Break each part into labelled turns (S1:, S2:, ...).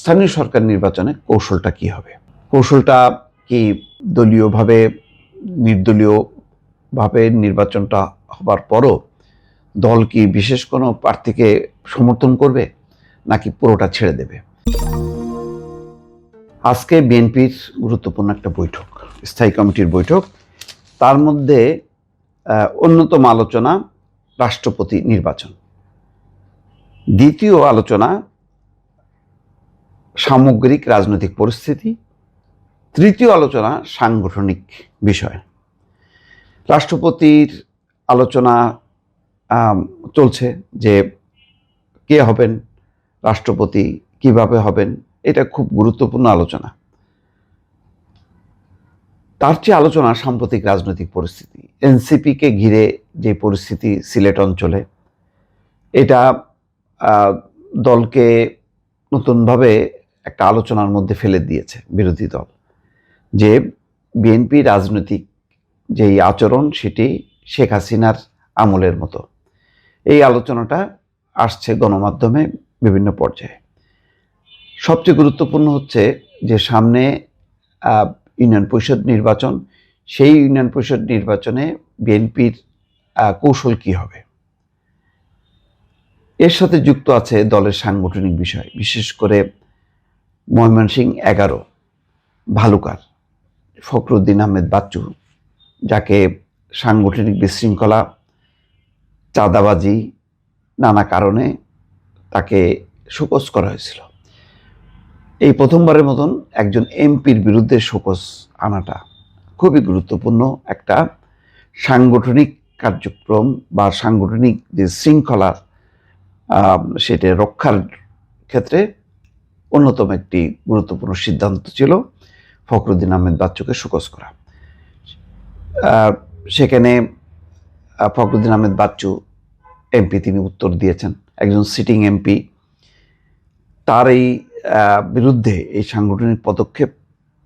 S1: স্থানীয় সরকার নির্বাচনে কৌশলটা কি হবে? কৌশলটা কি দলীয়ভাবে নির্দলীয়ভাবে নির্বাচনটা হবার পরও দল কি বিশেষ কোনো প্রার্থীকে সমর্থন করবে নাকি পুরোটা ছেড়ে দেবে? আজকে বিএনপির গুরুত্বপূর্ণ একটা বৈঠক, স্থায়ী কমিটির বৈঠক। তার মধ্যে অন্যতম আলোচনা রাষ্ট্রপতি নির্বাচন, দ্বিতীয় আলোচনা সামগ্রিক রাজনৈতিক পরিস্থিতি, তৃতীয় আলোচনা সাংগঠনিক বিষয়। রাষ্ট্রপতির আলোচনা চলছে যে কে হবেন রাষ্ট্রপতি, কিভাবে হবেন, এটা খুব গুরুত্বপূর্ণ আলোচনা। তার চেয়ে আলোচনা সাম্প্রতিক রাজনৈতিক পরিস্থিতি, এনসিপিকে ঘিরে যে পরিস্থিতি সিলেট অঞ্চলে, এটা দলকে নতুনভাবে একটা আলোচনার মধ্যে ফেলে দিয়েছে বিরোধী দল, যে বিএনপি রাজনৈতিক যেই আচরণ সেটি শেখ হাসিনার আমলের মতো। এই আলোচনাটা আসছে গণমাধ্যমে বিভিন্ন পর্যায়ে। সবচেয়ে গুরুত্বপূর্ণ হচ্ছে যে সামনে ইউনিয়ন পরিষদ নির্বাচন, সেই ইউনিয়ন পরিষদ নির্বাচনে বিএনপির কৌশল কি হবে। এর সাথে যুক্ত আছে দলের সাংগঠনিক বিষয়, বিশেষ করে ময়মনসিংহ 11 ভালুকার ফখরুদ্দিন আহমেদ বাচ্চু, যাকে সাংগঠনিক বিশৃঙ্খলা, চাঁদাবাজি, নানা কারণে তাকে শোকজ করা হয়েছিল। এই প্রথমবারের মতন একজন এমপির বিরুদ্ধে শোকজ আনাটা খুবই গুরুত্বপূর্ণ একটা সাংগঠনিক কার্যক্রম বা সাংগঠনিক যে শৃঙ্খলার সেটা রক্ষার ক্ষেত্রে অন্যতম একটি গুরুত্বপূর্ণ সিদ্ধান্ত ছিল ফখরুদ্দিন আহমেদ বাচ্চুকে শোকজ করা। সেখানে ফখরুদ্দিন আহমেদ বাচ্চু এমপি, তিনি উত্তর দিয়েছেন, একজন সিটিং এমপি। তার এই বিরুদ্ধে এই সাংগঠনিক পদক্ষেপ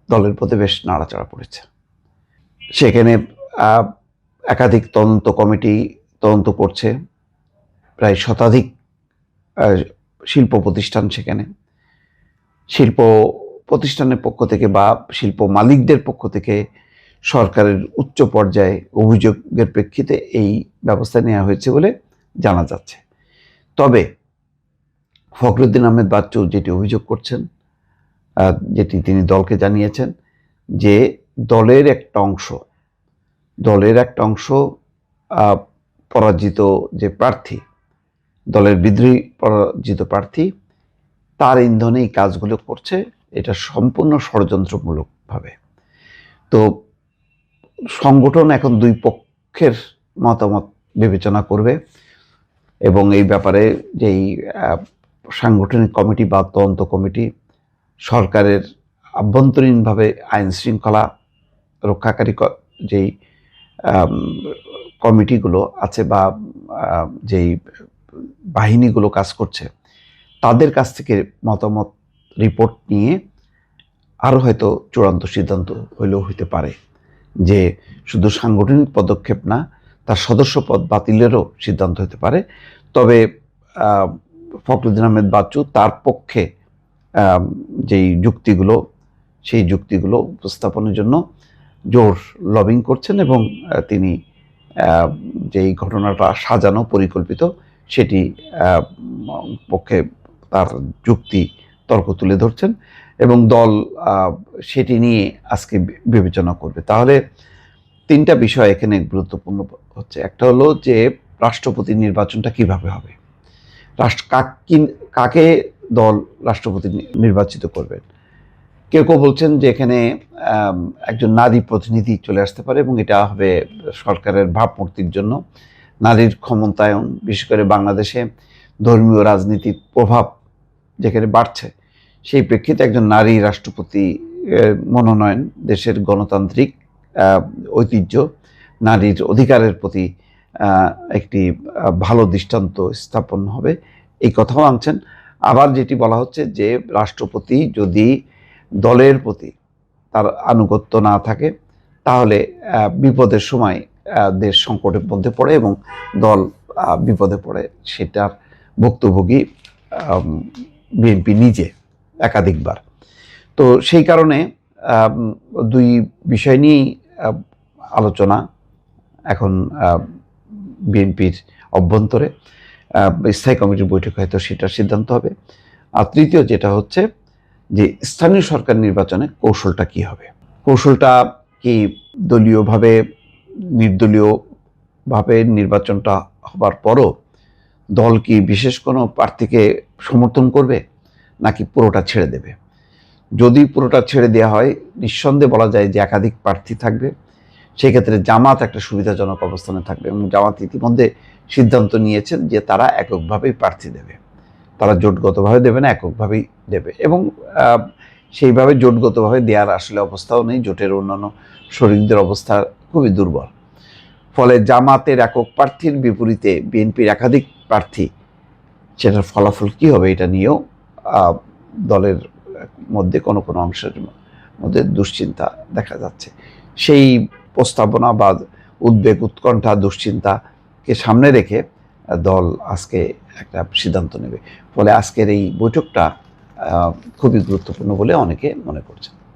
S1: দলের পথে বেশ নাড়াচাড়া পড়েছে। সেখানে একাধিক তদন্ত কমিটি তদন্ত করছে, প্রায় শতাধিক শিল্প প্রতিষ্ঠান, সেখানে শিল্প প্রতিষ্ঠানের পক্ষ থেকে বা শিল্প মালিকদের পক্ষ থেকে সরকারের উচ্চ পর্যায়ে অভিযোগের প্রেক্ষিতে এই ব্যবস্থা নেওয়া হয়েছে বলে জানা যাচ্ছে। তবে ফখরুদ্দিন আহমেদ বাচ্চু যেটি অভিযোগ করছেন, যেটি তিনি দলকে জানিয়েছেন, যে দলের একটা অংশ পরাজিত যে প্রার্থী, দলের বিদ্রোহী পরাজিত প্রার্থী, তার ইন্ধনে এই কাজগুলো করছে, এটা সম্পূর্ণ ষড়যন্ত্রমূলকভাবে। তো সংগঠন এখন দুই পক্ষের মতামত বিবেচনা করবে এবং এই ব্যাপারে যেই সাংগঠনিক কমিটি বা তদন্ত কমিটি, সরকারের আভ্যন্তরীণভাবে আইন শৃঙ্খলা রক্ষাকারী যেই কমিটিগুলো আছে বা যেই বাহিনীগুলো কাজ করছে, তাদের কাছ থেকে মতামত রিপোর্ট নিয়ে আরও হয়তো চূড়ান্ত সিদ্ধান্ত হইলেও হইতে পারে যে শুধু সাংগঠনিক পদক্ষেপ না, তার সদস্যপদ বাতিলেরও সিদ্ধান্ত হতে পারে। তবে ফখরুদ্দিন আহমেদ বাচ্চু তার পক্ষে যেই যুক্তিগুলো, সেই যুক্তিগুলো উপস্থাপনের জন্য জোর লবিং করছেন এবং তিনি যেই ঘটনাটা সাজানো পরিকল্পিত সেটি পক্ষে তার যুক্তি তর্ক তুলে ধরছেন এবং দল সেটি নিয়ে আজকে বিবেচনা করবে। তাহলে তিনটা বিষয় এখানে গুরুত্বপূর্ণ হচ্ছে। একটা হলো যে রাষ্ট্রপতি নির্বাচনটা কিভাবে হবে, কাকে দল রাষ্ট্রপতি নির্বাচিত করবেন। কেউ কেউ বলছেন যে এখানে একজন নারী প্রতিনিধি চলে আসতে পারে এবং এটা হবে সরকারের ভাবমূর্তির জন্য, নারীর ক্ষমতায়ন, বিশেষ করে বাংলাদেশে ধর্মীয় রাজনীতির প্রভাব যেখানে বাড়ছে, সেই প্রেক্ষিতে একজন নারী রাষ্ট্রপতি মনোনয়ন দেশের গণতান্ত্রিক ঐতিহ্য, নারীর অধিকারের প্রতি একটি ভালো দৃষ্টান্ত স্থাপন হবে, এই কথাও আনছেন। আবার যেটি বলা হচ্ছে যে রাষ্ট্রপতি যদি দলের প্রতি তার আনুগত্য না থাকে, তাহলে বিপদের সময় দেশ সংকটের মধ্যে পড়ে এবং দল বিপদে পড়ে, সেটার ভুক্তভোগী বিএনপি নিজে। একাধিকবার। তো সেই কারণে দুই বিষয় নিয়েই আলোচনা এখন বিএনপির অভ্যন্তরে। স্থায়ী কমিটির বৈঠক হয়তো সেটার সিদ্ধান্ত হবে। আর তৃতীয় যেটা হচ্ছে যে স্থানীয় সরকার নির্বাচনে কৌশলটা কি হবে। কৌশলটা কি দলীয়ভাবে নির্দলীয়ভাবে নির্বাচনটা হবার পরও দল কি বিশেষ কোনো প্রার্থীকে সমর্থন করবে নাকি পুরোটা ছেড়ে দেবে। যদি পুরোটা ছেড়ে দেওয়া হয় নিঃসন্দেহে বলা যায় যে একাধিক প্রার্থী থাকবে। সেক্ষেত্রে জামাত একটা সুবিধাজনক অবস্থানে থাকবে এবং জামাত ইতিমধ্যে সিদ্ধান্ত নিয়েছেন যে তারা এককভাবেই প্রার্থী দেবে। তারা জোটগতভাবে দেবে না, এককভাবেই দেবে এবং সেইভাবে জোটগতভাবে দেওয়ার আসলে অবস্থাও নেই। জোটের অন্যান্য শরিকদের অবস্থা খুবই দুর্বল। ফলে জামাতের একক প্রার্থীর বিপরীতে বিএনপির একাধিক প্রার্থী, সেটার ফলাফল কী হবে এটা নিয়েও দলের মধ্যে কোনো কোনো অংশের মধ্যে দুশ্চিন্তা দেখা যাচ্ছে। সেই প্রস্তাবনা বা উদ্বেগ, উৎকণ্ঠা, দুশ্চিন্তাকে সামনে রেখে দল আজকে একটা সিদ্ধান্ত নেবে। ফলে আজকের এই বৈঠকটা খুবই গুরুত্বপূর্ণ বলে অনেকে মনে করছেন।